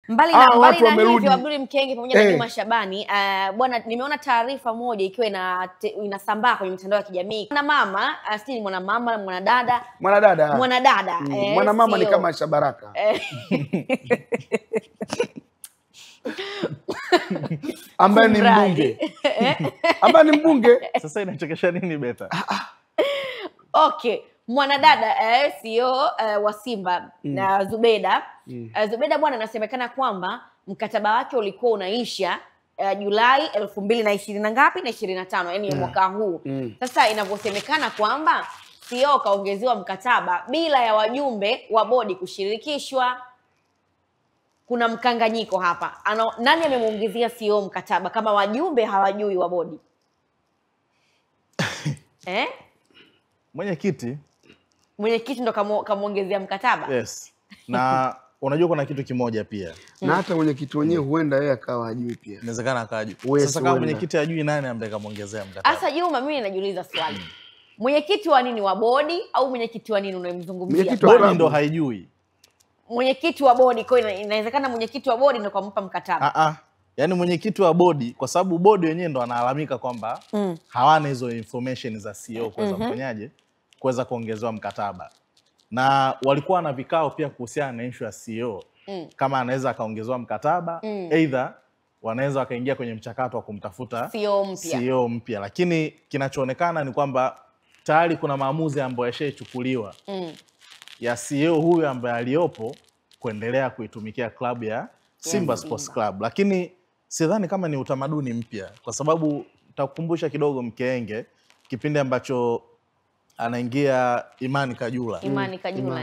Mbali na hivyo Abdul Mkenge pamoja na Juma Shabani, bwana, nimeona taarifa moja ikiwa inasambaa kwenye mitandao ya kijamii. Kuna mama, sijui mwanamama, mwanadada. Mwanamama ni kama Shabaraka. Ambaye ni mbunge. Ambaye ni mbunge. Sasa inachekesha nini Beta? Okay. Mwanadada CEO wa Simba na Zubeda. Zubeda bwana, anasemekana kwamba mkataba wake ulikuwa unaisha Julai 2020 na ngapi na 25, yani mwaka huu. Sasa inavyosemekana kwamba CEO kaongezewa mkataba bila ya wajumbe wa bodi kushirikishwa. Kuna mkanganyiko hapa. Nani amemuongezea CEO mkataba kama wajumbe hawajui wa bodi? Mwenyekiti ndo kamuongezea mkataba. Yes. Na unajua kuna kitu kimoja pia. Na hata mwenyekiti wenyewe huenda yeye akawa hajui pia. Inawezekana akajui. Sasa kama mwenyekiti hajui, nani ambaye kamuongezea mkataba? Sasa Juma, mimi najiuliza swali. Mwenyekiti wa nini, wa bodi au mwenyekiti wa nini unayemzungumzia? Bodi ndo haijui. Mwenyekiti wa bodi, kwa hiyo inawezekana mwenyekiti wa bodi ndo kampa mkataba. Yaani mwenyekiti wa bodi, kwa sababu bodi wenyewe ndo analalamika kwamba hawana hizo information za CEO kuweza kufanyaje, kuweza kuongezewa mkataba. Na walikuwa na vikao pia kuhusiana na issue ya CEO. Kama anaweza akaongezewa mkataba, either wanaweza wakaingia kwenye mchakato wa kumtafuta CEO mpya. Lakini kinachoonekana ni kwamba tayari kuna maamuzi ambayo yashachukuliwa ya CEO huyu ambaye aliopo kuendelea kuitumikia klabu ya Simba Sports Club. Lakini sidhani kama ni utamaduni mpya, kwa sababu nitakukumbusha kidogo Mkenge, kipindi ambacho anaingia Imani Kajula.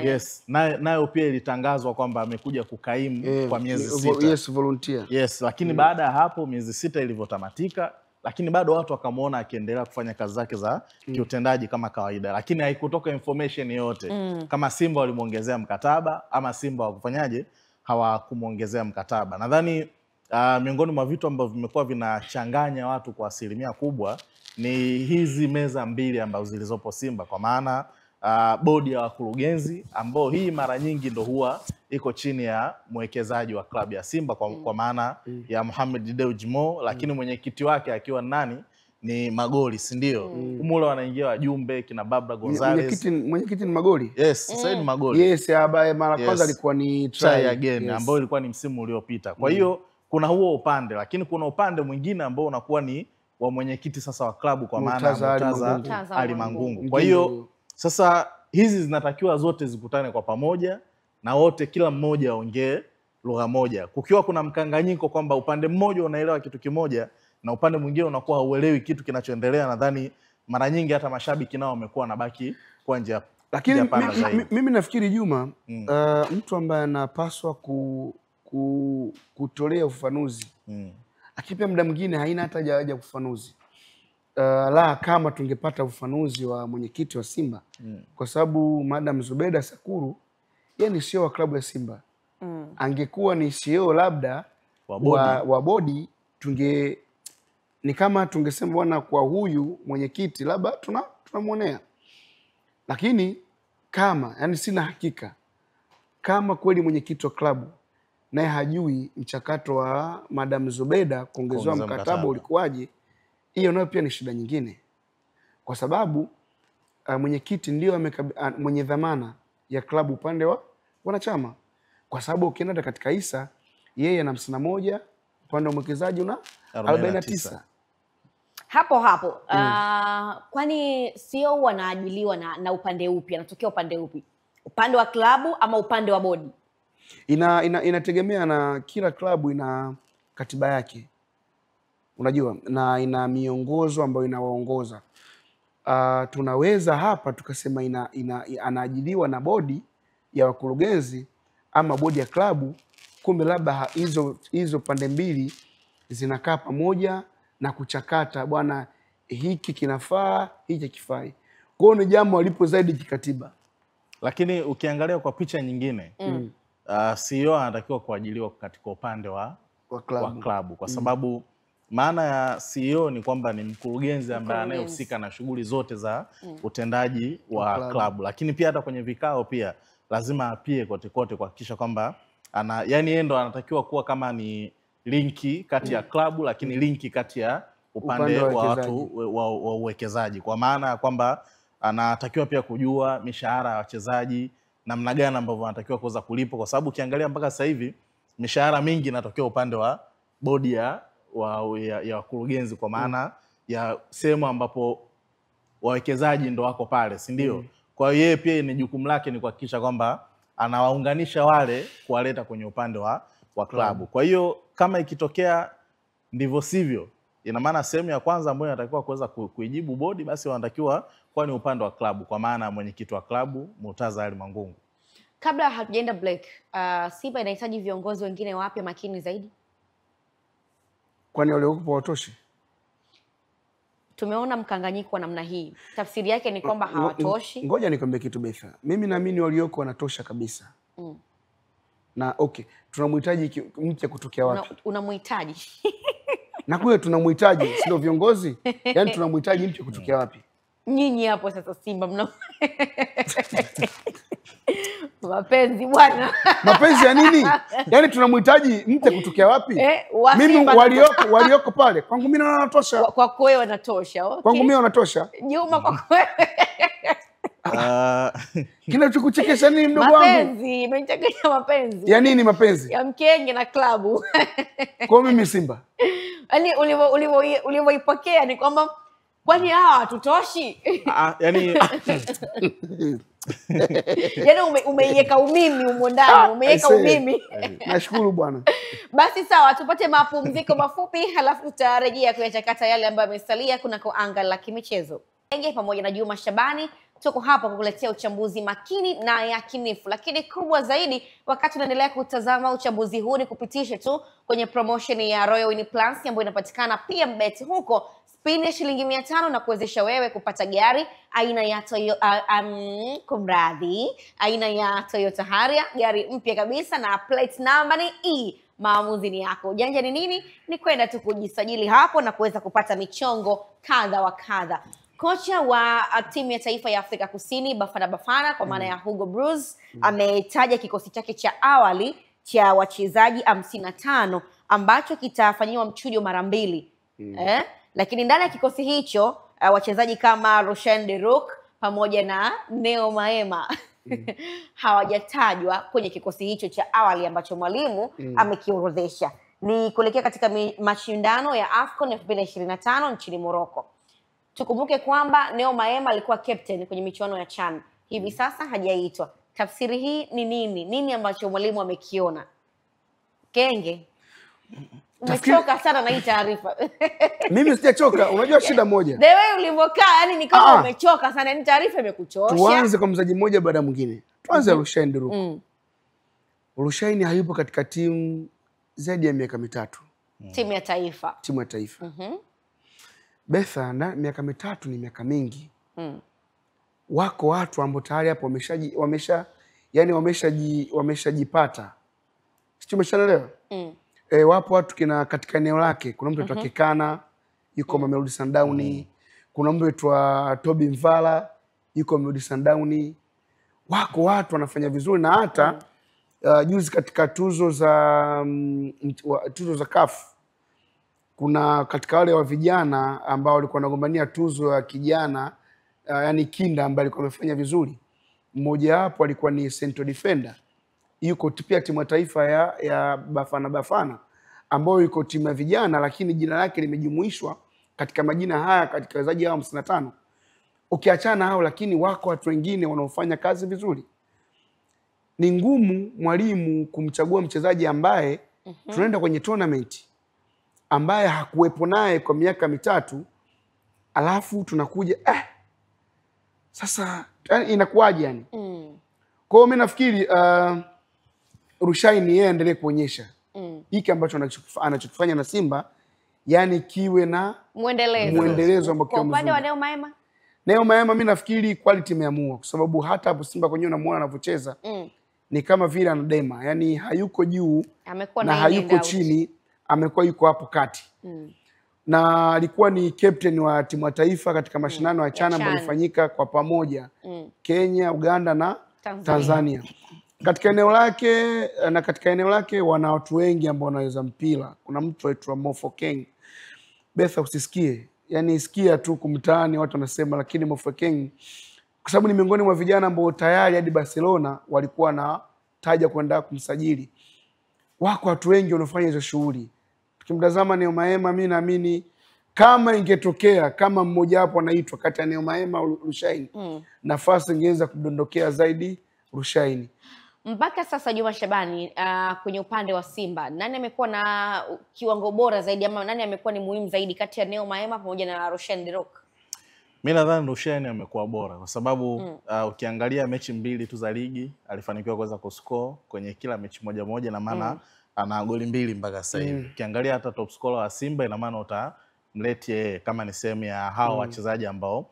Yes, nayo pia ilitangazwa kwamba amekuja kukaimu kwa miezi 6. Yes, volunteer. Yes, lakini baada ya hapo miezi 6 ilivyotamatika, lakini bado watu wakamuona akiendelea kufanya kazi zake za kiutendaji kama kawaida, lakini haikutoka information yote kama Simba walimuongezea mkataba ama Simba wakufanyaje hawakumuongezea mkataba. Nadhani miongoni mwa vitu ambavyo vimekuwa vinachanganya watu kwa asilimia kubwa ni hizi meza mbili ambazo zilizopo Simba, kwa maana bodi ya wakurugenzi ambao hii mara nyingi ndo huwa iko chini ya mwekezaji wa klabu ya Simba kwa maana ya Mohamed Dewji Mo, lakini mwenyekiti wake akiwa nani ni Magoli, si ndio? Umule wanaingia wajumbe kina Barbara Gonzalez. Mwenyekiti ni Magoli. Yes, sasa ni Magoli. Yes, ambaye mara kwanza alikuwa ni try again, ambao ilikuwa ni msimu uliopita. Kwa hiyo kuna huo upande, lakini kuna upande mwingine ambao unakuwa ni wa mwenyekiti sasa wa klabu kwa maana Murtaza Ali Mangungu. Kwa hiyo sasa hizi zinatakiwa zote zikutane kwa pamoja na wote kila mmoja aongee lugha moja. Kukiwa kuna mkanganyiko kwamba upande mmoja unaelewa kitu kimoja na upande mwingine unakuwa hauelewi kitu kinachoendelea, nadhani mara nyingi hata mashabiki nao wamekuwa wanabaki kwa nje hapo. Lakini mimi nafikiri Juma, mtu ambaye anapaswa kutolea ufafanuzi, lakini pia muda mwingine haina hata haja ya ufafanuzi. La kama tungepata ufafanuzi wa mwenyekiti wa Simba, kwa sababu Madam Zubeda Sakuru yeye ni CEO wa klabu ya Simba. Angekuwa ni CEO labda wa bodi, ni kama tungesema bwana, kwa huyu mwenyekiti labda tunamuonea. Lakini kama, yani sina hakika kama kweli mwenyekiti wa klabu naye hajui mchakato wa Madam Zubeda kuongezewa mkataba ulikuwaje, hiyo nayo pia ni shida nyingine. Kwa sababu mwenyekiti ndio mwenye dhamana ya klabu upande wa wanachama. Kwa sababu ukienda katika hisa, yeye ana 51, upande wa mwekezaji una 49. Hapo kwani CEO wanaajiliwa na upande upi? Anatokea upande upi? Upande wa klabu ama upande wa bodi? Inategemea, na kila klabu ina katiba yake, unajua, na ina miongozo ambayo inawaongoza. Tunaweza hapa tukasema anaajiliwa na bodi ya wakurugenzi ama bodi ya klabu, kumbe labda hizo pande mbili zinakaa pamoja na kuchakata, bwana, hiki kinafaa, hiki kifai. Kwa hiyo ni jambo alipo zaidi kikatiba. Lakini ukiangalia kwa picha nyingine, CEO anatakiwa kuajiliwa katika upande wa klabu kwa sababu maana ya CEO ni kwamba ni mkurugenzi ambaye anayehusika na shughuli zote za utendaji wa klabu. Lakini pia hata kwenye vikao pia lazima apie kote kote kuhakikisha kwamba yani yeye ndo anatakiwa kuwa kama ni linki kati ya klabu, lakini linki kati ya upande wa watu wa uwekezaji, kwa maana ya kwamba anatakiwa pia kujua mishahara ya wachezaji, namna gani ambavyo wanatakiwa kuweza kulipwa, kwa sababu ukiangalia mpaka sasa hivi mishahara mingi inatokea upande wa bodi ya wakurugenzi, kwa maana ya sehemu ambapo wawekezaji ndo wako pale, si ndio? Kwa hiyo yeye pia ni jukumu lake ni kuhakikisha kwamba anawaunganisha wale kuwaleta kwenye upande wa klabu. Kwa hiyo kama ikitokea ndivyo sivyo, ina maana sehemu ya kwanza ambayo inatakiwa kuweza kuijibu bodi, basi wanatakiwa kwa ni upande wa klabu, kwa maana mwenyekiti wa klabu Murtaza Ali Mangungu. Kabla hatujaenda break, Simba inahitaji viongozi wengine wapya makini zaidi. Kwani wale huko watoshi? Tumeona mkanganyiko wa namna hii. Tafsiri yake ni kwamba hawatoshi. Ngoja nikwambie kitu Betha. Mimi naamini walioko wanatosha kabisa. Na okay, tunamhitaji mpya kutokea wapi? Unamhitaji. Na kule tunamhitaji, sio viongozi? Yaani tunamhitaji mpya kutokea wapi? Nyinyi hapo sasa Simba mna mapenzi bwana. Mapenzi ya nini? Yaani tunamhitaji mpya kutokea wapi? Mimi walioko pale kwangu mimi naona wanatosha. Kwa kweli wanatosha. Okay. Kwangu mimi wanatosha. Juma kwa kweli. Kinachokuchekesha nini mdogo wangu? Mapenzi, imenichekesha mapenzi. Ya nini mapenzi? Ya mkenge na klabu. Kwa mimi Simba. Yaani ulivyoipokea ni kwamba kwani hawa hatutoshi? Yaani umeiweka umimi humo ndani, umeiweka umimi. Nashukuru bwana. Basi sawa, tupate mapumziko mafupi halafu tutarejea kuyachakata yale ambayo yamesalia kunako anga la kimichezo. Enge pamoja na Juma Shabani tuko hapa kukuletea uchambuzi makini na yakinifu, lakini kubwa zaidi, wakati unaendelea kutazama uchambuzi huu, ni kupitisha tu kwenye promotion ya Royal Win Plus ambayo inapatikana PMBet huko. Spin ya shilingi 500 na kuwezesha wewe kupata gari aina ya aina ya Toyota Harrier, gari mpya kabisa na plate number ni E. Maamuzi ni yako. Janja ni nini? Ni kwenda tu kujisajili hapo na kuweza kupata michongo kadha wa kadha. Kocha wa timu ya taifa ya Afrika Kusini Bafana kwa maana ya Hugo Broos ametaja kikosi chake cha awali cha wachezaji 55 ambacho kitafanyiwa mchujo mara 2. Lakini ndani ya kikosi hicho wachezaji kama Roshan Deruk pamoja na Neo Maema hawajatajwa kwenye kikosi hicho cha awali ambacho mwalimu amekiorodhesha. Ni kuelekea katika mashindano ya AFCON 2025 nchini Morocco. Tukumbuke kwamba Neo Maema alikuwa captain kwenye michuano ya CHAN. Hivi sasa hajaitwa. Tafsiri hii ni nini? Nini ambacho mwalimu amekiona? Kenge, umechoka sana na hii taarifa. Mimi sijachoka. Unajua shida moja. The way ulivyokaa, yani ni kama umechoka sana, ni taarifa imekuchosha. Tuanze kwa mchezaji mmoja baada ya mwingine. Tuanze Rushain Deruk. Rushain hayupo katika timu zaidi ya miaka 3. Timu ya taifa. Timu ya taifa. Betha, na miaka 3 ni miaka mingi. Wako watu ambao tayari hapo wameshajipata. Sio, umeshaelewa? Wapo watu katika eneo lake. Kuna mtu anaitwa Kekana, yuko Mamelodi Sundowns. Kuna mtu anaitwa Toby Mvala, yuko Mamelodi Sundowns. Wako watu wanafanya vizuri na hata juzi katika tuzo za CAF, kuna katika wale wa vijana ambao walikuwa wanagombania tuzo ya kijana yani kinda ambaye alikuwa amefanya vizuri. Mmoja wapo alikuwa ni central defender. Yuko pia timu ya taifa ya Bafana ambayo yuko timu ya vijana, lakini jina lake limejumuishwa katika majina haya katika wachezaji hao 55. Ukiachana hao, lakini wako watu wengine wanaofanya kazi vizuri. Ni ngumu mwalimu kumchagua mchezaji ambaye tunaenda kwenye tournament ambaye hakuwepo naye kwa miaka 3, alafu tunakuja sasa inakuwaje yani? Kwa hiyo mimi nafikiri Rushain yeye aendelee kuonyesha hiki ambacho anachokifanya na Simba, yani kiwe na muendelezo ambao kwa upande wa Neo Maema. Neo Maema mimi nafikiri quality imeamua, kwa sababu hata hapo Simba kwenyewe unamuona anavyocheza ni kama vile anadema, yani hayuko juu na hayuko chini, amekuwa yuko hapo kati. Na alikuwa ni captain wa timu ya taifa katika mashindano ya CHAN ambayo yalifanyika kwa pamoja Kenya, Uganda na Tanzania. katika eneo lake wana watu wengi ambao wanaweza mpira. Kuna mtu aitwa Mofokeng. Betha usisikie. Yaani sikia tu kumtaani watu wanasema, lakini Mofokeng kwa sababu ni miongoni mwa vijana ambao tayari hadi Barcelona walikuwa na taja kwenda kumsajili. Wako watu wengi wanafanya hizo shughuli. Tukimtazama Neo Maema, mimi naamini kama ingetokea kama mmoja wapo anaitwa kati ya Neo Maema au Rushaini, nafasi ingeweza kudondokea zaidi Rushaini. Mpaka sasa Juma Shabani, kwenye upande wa Simba, nani amekuwa na kiwango bora zaidi ama nani amekuwa ni muhimu zaidi kati ya Neo Maema pamoja na Rushaini De Reuck? Mimi nadhani Rushaini amekuwa bora kwa sababu ukiangalia mechi 2 tu za ligi alifanikiwa kuweza kuscore kwenye kila mechi moja na maana ana goli 2 mpaka sasa hivi. Ukiangalia hata top scorer wa Simba ina maana utamleti yeye kama ni sehemu ya hao wachezaji ambao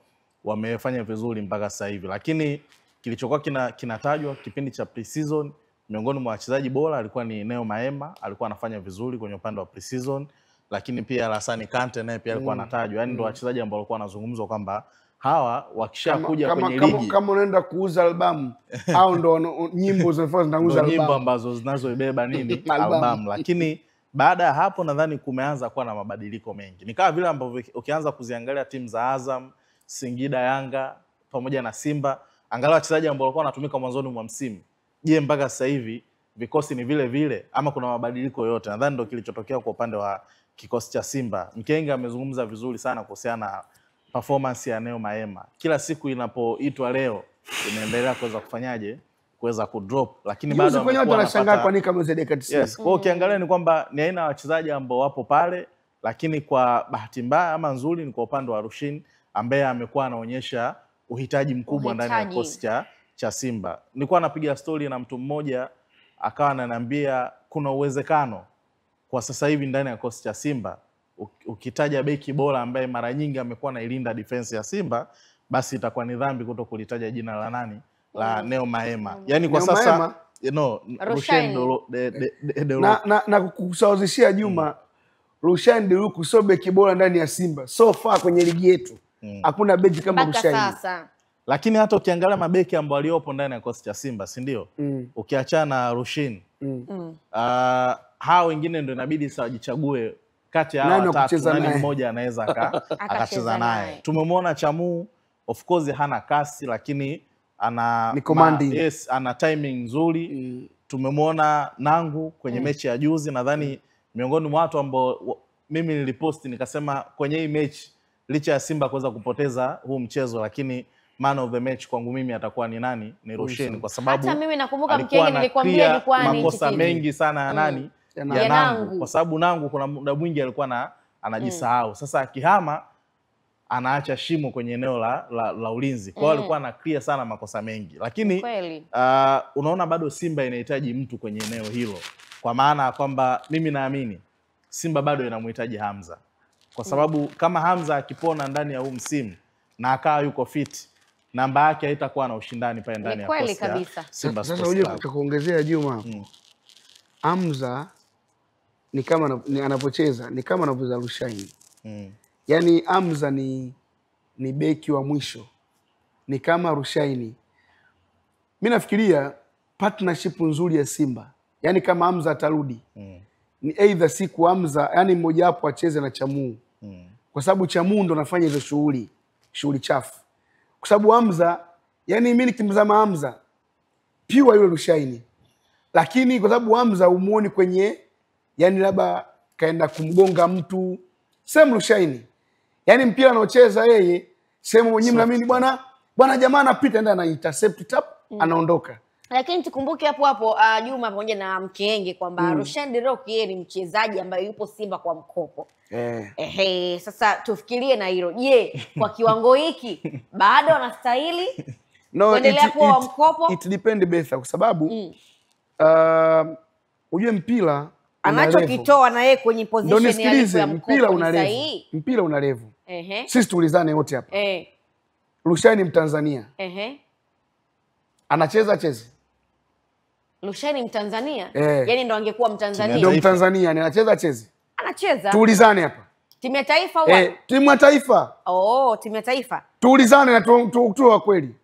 wamefanya vizuri mpaka sasa hivi. Lakini kilichokuwa kinatajwa kipindi cha pre-season, miongoni mwa wachezaji bora alikuwa ni Neo Maema, alikuwa anafanya vizuri kwenye upande wa pre-season. Lakini pia Lassana Kante naye pia alikuwa anatajwa. Yaani ndio wachezaji ambao walikuwa wanazungumzwa kwamba hawa wakishakuja kwenye ligi kama unaenda kuuza albamu au ndo nyimbo zinauza albamu, nyimbo ambazo zinazoibeba nini albamu. Lakini baada ya hapo nadhani kumeanza kuwa na mabadiliko mengi. Ni kama vile ambavyo ukianza kuziangalia timu za Azam, Singida, Yanga pamoja na Simba, angalau wachezaji ambao walikuwa wanatumika mwanzoni mwa msimu. Je, mpaka sasa hivi vikosi ni vile vile ama kuna mabadiliko yote? Nadhani ndio kilichotokea kwa upande wa kikosi cha Simba. Mkenge amezungumza vizuri sana kuhusiana na performance ya Neo Maema. Kila siku inapoitwa leo inaendelea kuweza kufanyaje? Kuweza kudrop, lakini bado amekuwa anashangaa kwa nini kama dakika 90. Yes, kwa ukiangalia ni kwamba ni aina ya wachezaji ambao wapo pale, lakini kwa bahati mbaya ama nzuri ni kwa upande wa Rushaini ambaye amekuwa anaonyesha uhitaji mkubwa ndani ya kikosi cha Simba. Nilikuwa napiga story na mtu mmoja akawa ananiambia kuna uwezekano kwa sasa hivi ndani ya kikosi cha Simba ukitaja beki bora ambaye mara nyingi amekuwa anailinda defense ya Simba, basi itakuwa ni dhambi kutokulitaja jina la nani la Neo Maema. Yaani kwa sasa Rushaini na kukusawazishia Juma, Rushaini De Reuck sio beki bora ndani ya Simba. So far kwenye ligi yetu hakuna beki kama Rushaini. Lakini hata ukiangalia mabeki ambao waliopo ndani ya kikosi cha Simba, si ndio? Ukiachana na Rushaini, hao wengine ndio inabidi sasa wajichague kati ya hao watatu nani mmoja anaweza akacheza naye. Tumemwona Chamu, of course hana kasi lakini ana ana timing nzuri. Tumemwona Nangu kwenye mechi ya juzi, nadhani miongoni mwa watu ambao mimi niliposti nikasema kwenye hii mechi licha ya Simba kuweza kupoteza huu mchezo, lakini man of the match kwangu mimi atakuwa ni nani? Ni Rushaini, kwa sababu hata mimi nakumbuka Mkenge nilikwambia ilikuwa ni makosa mengi sana ya nani ya Nangu, kwa sababu Nangu kuna muda mwingi alikuwa anajisahau. Sasa akihama anaacha shimo kwenye eneo la ulinzi. Kwa hiyo alikuwa ana clear sana makosa mengi. Lakini unaona bado Simba inahitaji mtu kwenye eneo hilo. Kwa maana kwamba mimi naamini Simba bado inamhitaji Hamza. Kwa sababu kama Hamza akipona ndani ya huu msimu na akawa yuko fit, namba yake haitakuwa na ushindani pale ndani ya kosi ya Simba. Sasa unajua kuongezea Juma, Hamza ni kama anapocheza ni kama anavyoza Rushaini. Yaani Hamza ni beki wa mwisho, ni kama Rushaini. Mimi nafikiria partnership nzuri ya Simba, yaani kama Hamza atarudi ni either siku Hamza, yaani mmoja wapo acheze na Chamu, kwa sababu Chamu ndo anafanya hizo shughuli chafu. Kwa sababu Hamza, yaani mimi nikimtazama Hamza piwa yule Rushaini, lakini kwa sababu Hamza umuoni kwenye, yaani labda kaenda kumgonga mtu sehemu Rushaini, yaani mpira anaocheza yeye sehemu mwenyewe mnaamini bwana jamaa anapita ndio ana intercept tap anaondoka. Lakini tukumbuke hapo Juma pamoja na Mkenge kwamba Rushaini De Reuck yeye ni mchezaji ambaye yupo Simba kwa mkopo. Sasa tufikirie na hilo. Je, kwa kiwango hiki bado anastahili kuendelea kuwa mkopo? It depend Betha, kwa sababu ujue mpira anachokitoa na yeye kwenye position ya mkopo sahihi. Mpira una level. Sisi tuulizane wote hapa. Rushaini Mtanzania. Anacheza chezi. Rushaini Mtanzania? Yaani ndo angekuwa Mtanzania. Ndio Mtanzania, anacheza chezi. Anacheza. Tuulizane hapa. Timu ya taifa au? Timu ya taifa. Timu ya taifa. Tuulizane na tuwe wa kweli.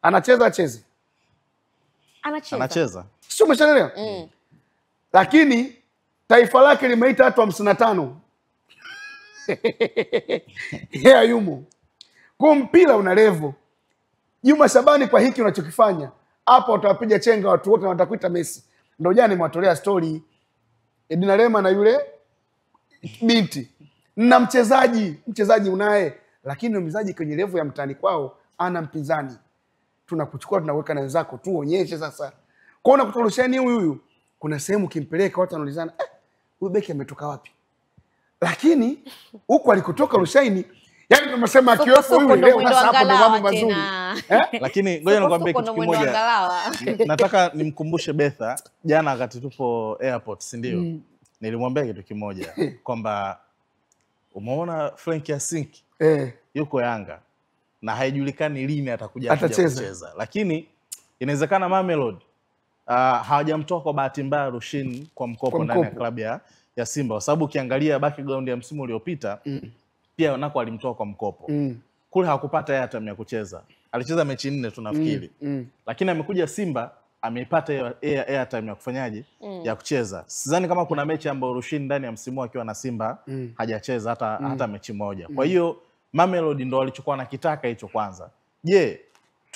Anacheza chezi. Anacheza. Sio, umeshaelewa? Lakini taifa lake limeita watu 55. Yeye yumo. Kwa mpira una level. Juma Shabani, kwa hiki unachokifanya hapa utawapiga chenga watu wote na watakuita Messi. Ndio jana nimewatolea story Edina Lema na yule binti. Na mchezaji unaye, lakini mchezaji kwenye level ya mtani kwao ana mpinzani. Tunakuchukua tunaweka na wenzako tuonyeshe sasa. Kwa hiyo unakutorushani huyu. Kuna sehemu kimpeleka watu wanaulizana, huyu beki ametoka wapi? Lakini huko alikotoka Rushaini, yani tunasema akiwepo huyu leo sasa hapo ndo mambo mazuri. Lakini ngoja nikwambie kitu kimoja. Nataka nimkumbushe Betha jana wakati tupo airport, si ndio? Nilimwambia kitu kimoja kwamba umeona Frank Yasink yuko Yanga na haijulikani lini atakuja kucheza. Lakini inawezekana Mamelodi hawajamtoa kwa bahati mbaya Rushin kwa mkopo ndani ya klabu ya Simba, kwa sababu ukiangalia background ya msimu uliopita pia nako alimtoa kwa mkopo. Kule hakupata airtime ya kucheza. Alicheza mechi 4 tunafikiri. Lakini amekuja Simba ameipata airtime ya kufanyaje? Ya kucheza. Sidhani kama kuna mechi ambayo Rushin ndani ya msimu akiwa na Simba hajacheza hata mechi moja. Kwa hiyo Mamelodi ndo walichukua na kitaka hicho kwanza. Je,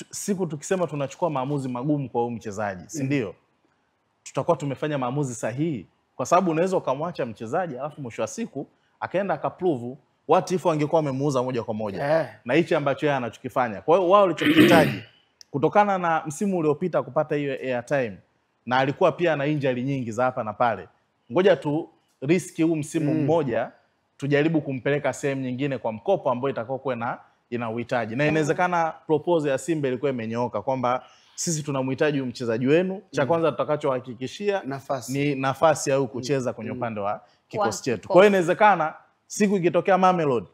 siku tukisema tunachukua maamuzi magumu kwa huyu mchezaji, si ndio? Tutakuwa tumefanya maamuzi sahihi, kwa sababu unaweza ukamwacha mchezaji alafu mwisho wa siku akaenda akaprove what if angekuwa amemuuza moja kwa moja. Na hichi ambacho yeye anachokifanya. Kwa hiyo wao walichokihitaji kutokana na msimu uliopita kupata hiyo airtime, na alikuwa pia na injury nyingi za hapa na pale. Ngoja tu riski huu msimu mmoja tujaribu kumpeleka sehemu nyingine kwa mkopo ambao itakao kuwa ina uhitaji. Na inawezekana proposal ya Simba ilikuwa imenyooka kwamba sisi tunamhitaji mchezaji wenu, cha kwanza tutakachohakikishia ni nafasi ya kucheza kwenye upande wa kikosi chetu. Kwa hiyo inawezekana siku ikitokea Mamelodi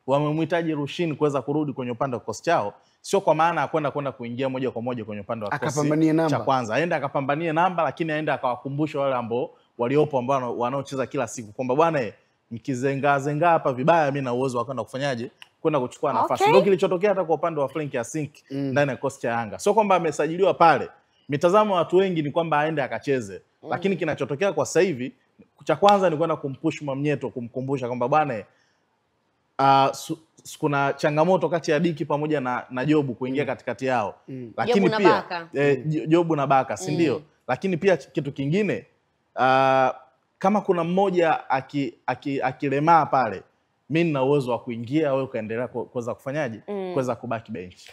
wamemhitaji Rushin kuweza kurudi kwenye upande wa kikosi chao, sio kwa maana ya kwenda kuingia moja kwa moja kwenye upande wa kikosi cha kwanza. Aende akapambanie namba, lakini aende akawakumbusha wale ambao waliopo ambao wanaocheza kila siku kwamba bwana, mkizenga hapa vibaya, mimi na uwezo wa kwenda kufanyaje? Kwenda kuchukua nafasi. Ndio kilichotokea hata kwa upande wa Frank Yasink ndani ya kikosi cha Yanga. Sio kwamba amesajiliwa pale. Mitazamo watu wengi ni kwamba aende akacheze. Lakini kinachotokea kwa sasa hivi, cha kwanza ni kwenda kumpush Mwamnyeto, kumkumbusha kwamba bwana, kuna changamoto kati ya Diki pamoja na Jobu kuingia katikati yao. Lakini Jobu pia Jobu na Baka, si ndio? Lakini pia kitu kingine, kama kuna mmoja akilemaa pale, mimi nina uwezo wa kuingia, wewe ukaendelea kuweza kufanyaje? Kuweza kubaki benchi.